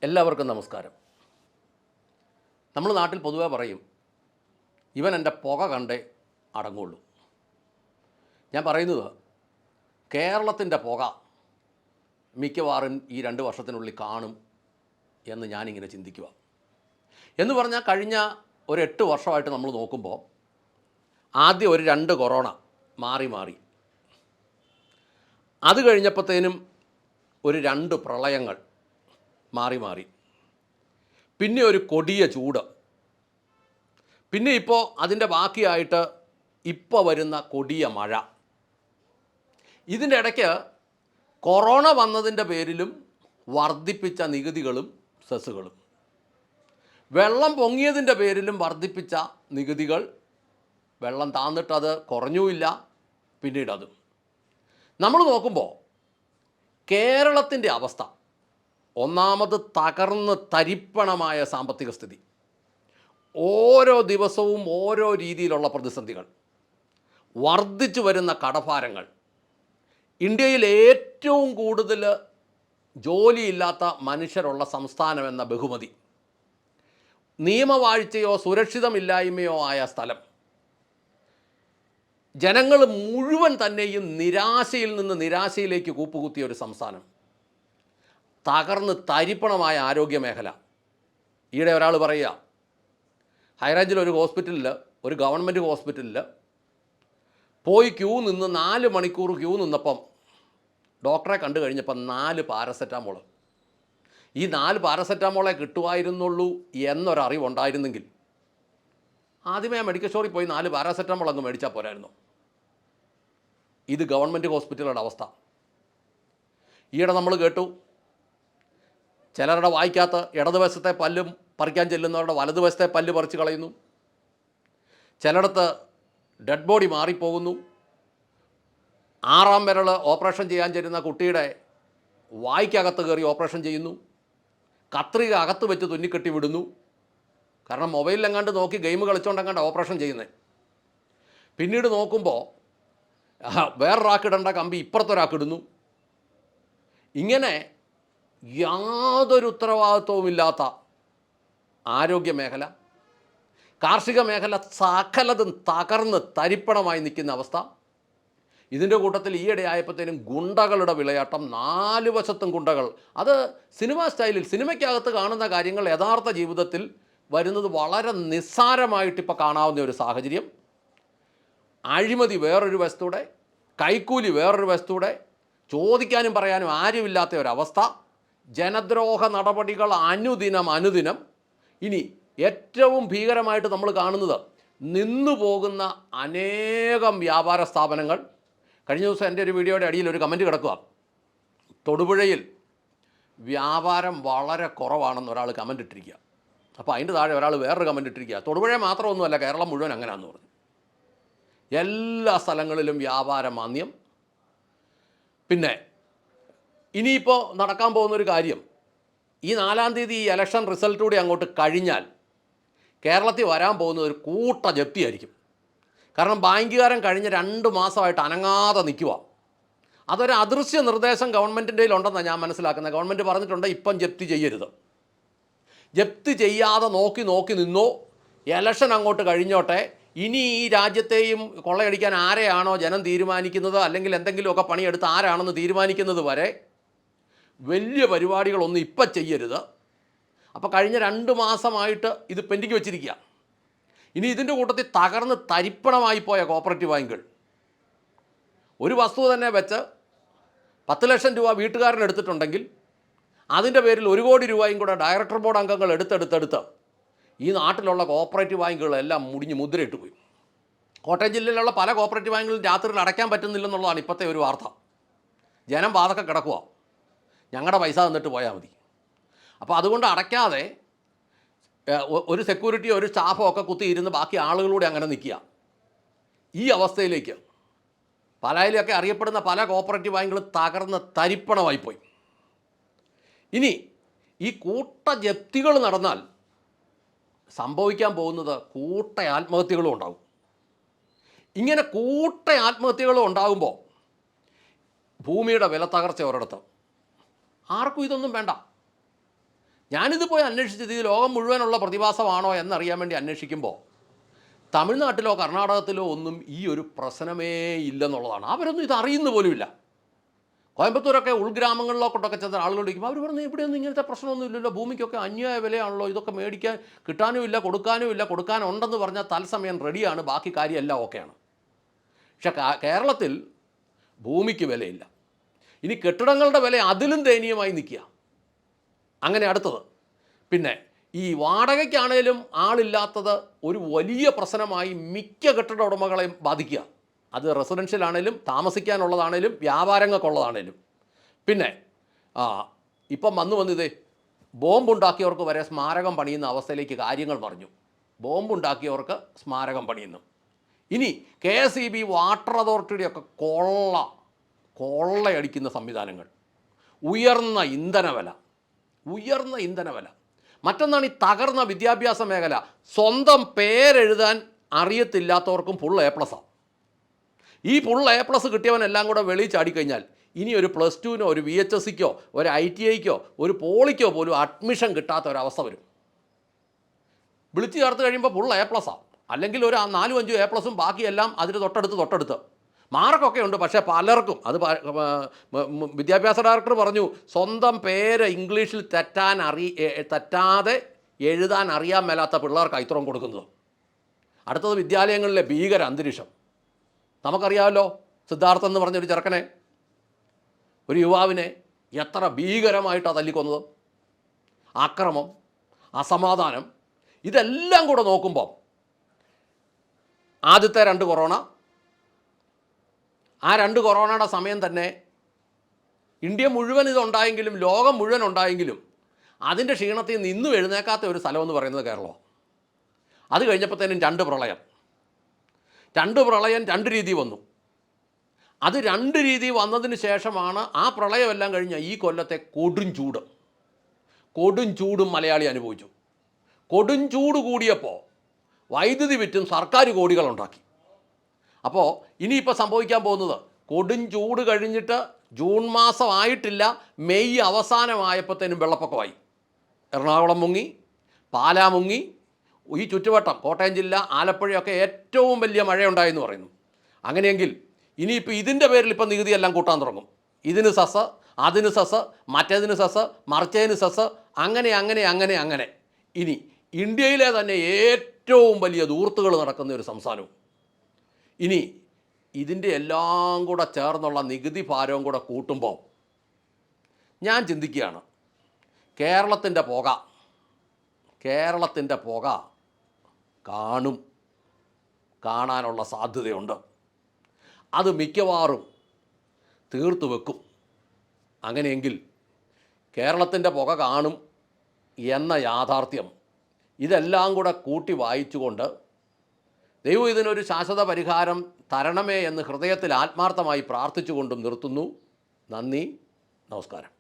എല്ലാവർക്കും നമസ്കാരം. നമ്മൾ നാട്ടിൽ പൊതുവെ പറയും, ഇവൻ എൻ്റെ പുക കണ്ടേ അടങ്ങുള്ളൂ. ഞാൻ പറയുന്നത് കേരളത്തിൻ്റെ പുക മിക്കവാറും ഈ 2 വർഷത്തിനുള്ളിൽ കാണും എന്ന് ഞാനിങ്ങനെ ചിന്തിക്കുക. എന്ന് പറഞ്ഞാൽ കഴിഞ്ഞ ഒരു 8 വർഷമായിട്ട് നമ്മൾ നോക്കുമ്പോൾ ആദ്യം ഒരു 2 കൊറോണ മാറി അത് കഴിഞ്ഞപ്പോഴത്തേനും ഒരു 2 പ്രളയങ്ങൾ മാറി പിന്നെ ഒരു കൊടിയ ചൂട്, പിന്നെ ഇപ്പോൾ അതിൻ്റെ ബാക്കിയായിട്ട് ഇപ്പോൾ വരുന്ന കൊടിയ മഴ. ഇതിൻ്റെ ഇടയ്ക്ക് കൊറോണ വന്നതിൻ്റെ പേരിലും വർദ്ധിപ്പിച്ച നികുതികളും സെസ്സുകളും, വെള്ളം പൊങ്ങിയതിൻ്റെ പേരിലും വർദ്ധിപ്പിച്ച നികുതികൾ, വെള്ളം താന്നിട്ടത് കുറഞ്ഞുമില്ല, പിന്നീടതും. നമ്മൾ നോക്കുമ്പോൾ കേരളത്തിൻ്റെ അവസ്ഥ ഒന്നാമത് തകർന്ന് തരിപ്പണമായ സാമ്പത്തിക സ്ഥിതി, ഓരോ ദിവസവും ഓരോ രീതിയിലുള്ള പ്രതിസന്ധികൾ, വർദ്ധിച്ചു വരുന്ന കടഭാരങ്ങൾ, ഇന്ത്യയിൽ ഏറ്റവും കൂടുതൽ ജോലിയില്ലാത്ത മനുഷ്യരുള്ള സംസ്ഥാനമെന്ന ബഹുമതി, നിയമവാഴ്ചയോ സുരക്ഷിതമില്ലായ്മയോ ആയ സ്ഥലം, ജനങ്ങൾ മുഴുവൻ തന്നെയും നിരാശയിൽ നിന്ന് നിരാശയിലേക്ക് കൂപ്പുകുത്തിയ ഒരു സംസ്ഥാനം, തകർന്ന് തരിപ്പണമായ ആരോഗ്യ മേഖല. ഈയിടെ ഒരാൾ പറയുക, ഹൈറേഞ്ചിലൊരു ഹോസ്പിറ്റലിൽ, ഒരു ഗവൺമെൻറ് ഹോസ്പിറ്റലിൽ പോയി ക്യൂ നിന്ന് 4 മണിക്കൂർ ക്യൂ നിന്നപ്പം ഡോക്ടറെ കണ്ടു കഴിഞ്ഞപ്പം 4 പാരസെറ്റാമോൾ, ഈ 4 പാരസെറ്റാമോളെ കിട്ടുമായിരുന്നുള്ളൂ എന്നൊരറിവുണ്ടായിരുന്നെങ്കിൽ ആദ്യമേ ആ മെഡിക്കൽ സ്റ്റോറിൽ പോയി 4 പാരസെറ്റാമോൾ അങ്ങ് മേടിച്ചാൽ പോരായിരുന്നു. ഇത് ഗവൺമെൻറ് ഹോസ്പിറ്റലുകളുടെ അവസ്ഥ. ഈയിടെ നമ്മൾ കേട്ടു, ചിലരുടെ വായിക്കാത്ത ഇടതുവശത്തെ പല്ലും പറിക്കാൻ ചെല്ലുന്നവരുടെ വലതുവശത്തെ പല്ല് പറിച്ച് കളയുന്നു, ചിലയിടത്ത് ഡെഡ് ബോഡി മാറിപ്പോകുന്നു, 6-ാം വിരൽ ഓപ്പറേഷൻ ചെയ്യാൻ ചെല്ലുന്ന കുട്ടിയുടെ വായ്ക്കകത്ത് കയറി ഓപ്പറേഷൻ ചെയ്യുന്നു, കത്രിക അകത്ത് വെച്ച് തുന്നിക്കെട്ടി വിടുന്നു. കാരണം മൊബൈലിലെങ്ങാണ്ട് നോക്കി ഗെയിം കളിച്ചുകൊണ്ടെങ്ങാണ്ട് ഓപ്പറേഷൻ ചെയ്യുന്നത്. പിന്നീട് നോക്കുമ്പോൾ വേറൊരാക്കിടേണ്ട കമ്പി ഇപ്പുറത്തൊരാക്കിടുന്നു. ഇങ്ങനെ യാതൊരു ഉത്തരവാദിത്വവുമില്ലാത്ത ആരോഗ്യ മേഖല, കാർഷിക മേഖല സകലതും തകർന്ന് തരിപ്പണമായി നിൽക്കുന്ന അവസ്ഥ. ഇതിൻ്റെ കൂട്ടത്തിൽ ഈയിടെ ആയപ്പോഴത്തേനും ഗുണ്ടകളുടെ വിളയാട്ടം, 4 വശത്തും ഗുണ്ടകൾ. അത് സിനിമ സ്റ്റൈലിൽ, സിനിമയ്ക്കകത്ത് കാണുന്ന കാര്യങ്ങൾ യഥാർത്ഥ ജീവിതത്തിൽ വരുന്നത് വളരെ നിസ്സാരമായിട്ടിപ്പോൾ കാണാവുന്ന ഒരു സാഹചര്യം. അഴിമതി വേറൊരു വശത്തൂടെ, കൈക്കൂലി വേറൊരു വശത്തൂടെ, ചോദിക്കാനും പറയാനും ആരുമില്ലാത്ത ഒരവസ്ഥ, ജനദ്രോഹ നടപടികൾ അനുദിനം. ഇനി ഏറ്റവും ഭീകരമായിട്ട് നമ്മൾ കാണുന്നത് നിന്നു പോകുന്ന അനേകം വ്യാപാര സ്ഥാപനങ്ങൾ. കഴിഞ്ഞ ദിവസം എൻ്റെ ഒരു വീഡിയോയുടെ അടിയിൽ ഒരു കമൻറ്റ് കിടക്കുക, തൊടുപുഴയിൽ വ്യാപാരം വളരെ കുറവാണെന്ന് ഒരാൾ കമൻറ്റ് ഇട്ടിരിക്കുക. അപ്പോൾ അതിൻ്റെ താഴെ ഒരാൾ വേറൊരു കമൻറ്റ് ഇട്ടിരിക്കുക, തൊടുപുഴ മാത്രമൊന്നുമല്ല, കേരളം മുഴുവൻ അങ്ങനെയാണെന്ന് പറഞ്ഞു. എല്ലാ സ്ഥലങ്ങളിലും വ്യാപാര മാന്ദ്യം. പിന്നെ ഇനിയിപ്പോൾ നടക്കാൻ പോകുന്നൊരു കാര്യം, ഈ 4-ാം തീയതി ഈ ഇലക്ഷൻ റിസൾട്ട് കൂടി അങ്ങോട്ട് കഴിഞ്ഞാൽ കേരളത്തിൽ വരാൻ പോകുന്നത് ഒരു കൂട്ട ജപ്തിയായിരിക്കും. കാരണം ബാങ്കുകാരൻ കഴിഞ്ഞ 2 മാസമായിട്ട് അനങ്ങാതെ നിൽക്കുക. അതൊരു അദൃശ്യ നിർദ്ദേശം ഗവൺമെൻറ്റിൻ്റെ കയ്യിലുണ്ടെന്നാണ് ഞാൻ മനസ്സിലാക്കുന്നത്. ഗവൺമെൻറ് പറഞ്ഞിട്ടുണ്ട്, ഇപ്പം ജപ്തി ചെയ്യരുത്, ജപ്തി ചെയ്യാതെ നോക്കി നിന്നോ, ഇലക്ഷൻ അങ്ങോട്ട് കഴിഞ്ഞോട്ടെ. ഇനി ഈ രാജ്യത്തെയും കൊള്ളയടിക്കാൻ ആരെയാണോ ജനം തീരുമാനിക്കുന്നത്, അല്ലെങ്കിൽ എന്തെങ്കിലുമൊക്കെ പണിയെടുത്ത് ആരാണെന്ന് തീരുമാനിക്കുന്നത് വരെ വലിയ പരിപാടികളൊന്നും ഇപ്പം ചെയ്യരുത്. അപ്പോൾ കഴിഞ്ഞ 2 മാസമായിട്ട് ഇത് പെൻഡിങ് വെച്ചിരിക്കുക. ഇനി ഇതിൻ്റെ കൂട്ടത്തിൽ തകർന്ന് തരിപ്പണമായി പോയ കോപ്പറേറ്റീവ് ബാങ്കുകൾ, ഒരു വസ്തു തന്നെ വെച്ച് 10 ലക്ഷം രൂപ വീട്ടുകാരനെടുത്തിട്ടുണ്ടെങ്കിൽ അതിൻ്റെ പേരിൽ 1 കോടി രൂപയും കൂടെ ഡയറക്ടർ ബോർഡ് അംഗങ്ങൾ എടുത്തെടുത്ത് ഈ നാട്ടിലുള്ള കോപ്പറേറ്റീവ് ബാങ്കുകളെല്ലാം മുടിഞ്ഞ് മുദ്രയിട്ട് പോയി. കോട്ടയം ജില്ലയിലുള്ള പല കോപ്പറേറ്റീവ് ബാങ്കുകളും രാത്രിയിൽ അടയ്ക്കാൻ പറ്റുന്നില്ലെന്നുള്ളതാണ് ഇപ്പോഴത്തെ ഒരു വാർത്ത. ജനം വാതൊക്കെ കിടക്കുക, ഞങ്ങളുടെ പൈസ തന്നിട്ട് പോയാൽ മതി. അപ്പോൾ അതുകൊണ്ട് അടയ്ക്കാതെ ഒരു സെക്യൂരിറ്റിയോ ഒരു സ്റ്റാഫോ ഒക്കെ കുത്തിയിരുന്ന് ബാക്കി ആളുകളൂടെ അങ്ങനെ നിൽക്കുക. ഈ അവസ്ഥയിലേക്ക് പാലായിലൊക്കെ അറിയപ്പെടുന്ന പല കോപ്പറേറ്റീവ് ബാങ്കുകൾ തകർന്ന് തരിപ്പണമായിപ്പോയി. ഇനി ഈ കൂട്ട ജപ്തികൾ നടന്നാൽ സംഭവിക്കാൻ പോകുന്നത് കൂട്ട ആത്മഹത്യകളും ഉണ്ടാകും. ഇങ്ങനെ കൂട്ട ആത്മഹത്യകളും ഉണ്ടാകുമ്പോൾ ഭൂമിയുടെ വില തകർച്ച ഒരിടത്ത്, ആർക്കും ഇതൊന്നും വേണ്ട. ഞാനിത് പോയി അന്വേഷിച്ചത് ഇത് ലോകം മുഴുവനുള്ള പ്രതിഭാസമാണോ എന്നറിയാൻ വേണ്ടി അന്വേഷിക്കുമ്പോൾ തമിഴ്നാട്ടിലോ കർണാടകത്തിലോ ഒന്നും ഈ ഒരു പ്രശ്നമേ ഇല്ലെന്നുള്ളതാണ്. അവരൊന്നും ഇത് അറിയുന്ന പോലുമില്ല. കോയമ്പത്തൂരൊക്കെ ഉൾഗ്രാമങ്ങളിലോട്ടൊക്കെ ചെന്ന ആളുകൾ ഇരിക്കുമ്പോൾ അവർ പറഞ്ഞു ഇവിടെയൊന്നും ഇങ്ങനത്തെ പ്രശ്നമൊന്നും ഇല്ലല്ലോ, ഭൂമിക്കൊക്കെ അന്യായ വിലയാണല്ലോ, ഇതൊക്കെ മേടിക്കാൻ കിട്ടാനുമില്ല കൊടുക്കാനുമില്ല, കൊടുക്കാനുണ്ടെന്ന് പറഞ്ഞാൽ തത്സമയം റെഡിയാണ്, ബാക്കി കാര്യമെല്ലാം ഓക്കെയാണ്. പക്ഷെ കേരളത്തിൽ ഭൂമിക്ക് വിലയില്ല. ഇനി കെട്ടിടങ്ങളുടെ വില അതിലും ദയനീയമായി നിൽക്കുക. അങ്ങനെ അടുത്തത് പിന്നെ ഈ വാടകയ്ക്കാണേലും ആളില്ലാത്തത് ഒരു വലിയ പ്രശ്നമായി മിക്ക കെട്ടിട ഉടമകളെയും ബാധിക്കുക. അത് റെസിഡൻഷ്യൽ ആണേലും താമസിക്കാനുള്ളതാണേലും വ്യാപാരങ്ങൾക്കുള്ളതാണേലും. പിന്നെ ഇപ്പം വന്നിതേ ബോംബുണ്ടാക്കിയവർക്ക് വരെ സ്മാരകം പണിയുന്ന അവസ്ഥയിലേക്ക് കാര്യങ്ങൾ പറഞ്ഞു. ബോംബുണ്ടാക്കിയവർക്ക് സ്മാരകം പണിയുന്നു. ഇനി KSEB വാട്ടർ അതോറിറ്റിയുടെയൊക്കെ കൊള്ളയടിക്കുന്ന സംവിധാനങ്ങൾ, ഉയർന്ന ഇന്ധനവില. മറ്റൊന്നാണ് ഈ തകർന്ന വിദ്യാഭ്യാസ മേഖല. സ്വന്തം പേരെഴുതാൻ അറിയത്തില്ലാത്തവർക്കും ഫുൾ A+. ഈ ഫുൾ A+ കിട്ടിയവനെല്ലാം കൂടെ വെളിയിൽ ചാടിക്കഴിഞ്ഞാൽ ഇനി ഒരു +2നോ ഒരു VHSCക്കോ ഒരു ITIക്കോ ഒരു പോളിക്കോ പോലും അഡ്മിഷൻ കിട്ടാത്ത ഒരവസ്ഥ വരും. വിളിച്ചു ചേർത്ത് കഴിയുമ്പോൾ ഫുൾ A+. അല്ലെങ്കിൽ ഒരു 4-5 A+ഉം ബാക്കിയെല്ലാം അതിന് തൊട്ടടുത്ത് മാർക്കൊക്കെ ഉണ്ട്. പക്ഷേ പലർക്കും അത് വിദ്യാഭ്യാസ ഡയറക്ടർ പറഞ്ഞു സ്വന്തം പേര് ഇംഗ്ലീഷിൽ തെറ്റാതെ എഴുതാൻ അറിയാൻ മേലാത്ത പിള്ളേർക്ക് ഇത്രയും കൊടുക്കുന്നത്. അടുത്തത് വിദ്യാലയങ്ങളിലെ ഭീകര അന്തരീക്ഷം. നമുക്കറിയാമല്ലോ, സിദ്ധാർത്ഥൻ എന്ന് പറഞ്ഞൊരു ചെറുക്കനെ, ഒരു യുവാവിനെ എത്ര ഭീകരമായിട്ടാണ് തല്ലിക്കൊന്നത്. ആക്രമം, അസമാധാനം, ഇതെല്ലാം കൂടെ നോക്കുമ്പോൾ ആദ്യത്തെ 2 കൊറോണ, ആ 2 കൊറോണയുടെ സമയം തന്നെ ഇന്ത്യ മുഴുവൻ ഇതുണ്ടായെങ്കിലും ലോകം മുഴുവൻ ഉണ്ടായെങ്കിലും അതിൻ്റെ ക്ഷീണത്തിൽ നിന്ന് ഇന്നും എഴുന്നേക്കാത്ത ഒരു സ്ഥലമെന്ന് പറയുന്നത് കേരളമാണ്. അത് കഴിഞ്ഞപ്പോഴത്തേനും 2 പ്രളയം 2 രീതി വന്നു. അത് 2 രീതി വന്നതിന് ശേഷമാണ് ആ പ്രളയമെല്ലാം കഴിഞ്ഞ ഈ കൊല്ലത്തെ കൊടും ചൂടും മലയാളി അനുഭവിച്ചു. കൊടും ചൂട് കൂടിയപ്പോൾ വൈദ്യുതി വിറ്റും സർക്കാർ കോടികളുണ്ടാക്കി. അപ്പോൾ ഇനിയിപ്പോൾ സംഭവിക്കാൻ പോകുന്നത്, കൊടും ചൂട് കഴിഞ്ഞിട്ട് ജൂൺ മാസം ആയിട്ടില്ല, മെയ് അവസാനമായപ്പോഴത്തേനും വെള്ളപ്പൊക്കമായി. എറണാകുളം മുങ്ങി, പാലാ മുങ്ങി, ഈ ചുറ്റുവട്ടം കോട്ടയം ജില്ല, ആലപ്പുഴയൊക്കെ ഏറ്റവും വലിയ മഴയുണ്ടായെന്ന് പറയുന്നു. അങ്ങനെയെങ്കിൽ ഇനിയിപ്പോൾ ഇതിൻ്റെ പേരിൽ ഇപ്പം നികുതിയെല്ലാം കൂട്ടാൻ തുടങ്ങും. ഇതിന് സെസ്, അതിന് സെസ്, മറ്റേതിന് സെസ്, മറിച്ചതിന് സെസ്, അങ്ങനെ ഇനി ഇന്ത്യയിലെ തന്നെ ഏറ്റവും വലിയ ദൂർത്തുകൾ നടക്കുന്ന ഒരു സംസ്ഥാനവും. ഇനി ഇതിൻ്റെ എല്ലാം കൂടെ ചേർന്നുള്ള നികുതി ഭാരവും കൂടെ കൂട്ടുമ്പോൾ ഞാൻ ചിന്തിക്കുകയാണ്, കേരളത്തിൻ്റെ പുക കാണാനുള്ള സാധ്യതയുണ്ട്. അത് മിക്കവാറും തീർത്തു വെക്കും. അങ്ങനെയെങ്കിൽ കേരളത്തിൻ്റെ പുക കാണും എന്ന യാഥാർത്ഥ്യം ഇതെല്ലാം കൂടെ കൂട്ടി വായിച്ചുകൊണ്ട് ദൈവം ഇതിനൊരു ശാശ്വത പരിഹാരം തരണമേ എന്ന് ഹൃദയത്തിൽ ആത്മാർത്ഥമായി പ്രാർത്ഥിച്ചുകൊണ്ടും നിർത്തുന്നു. നന്ദി, നമസ്കാരം.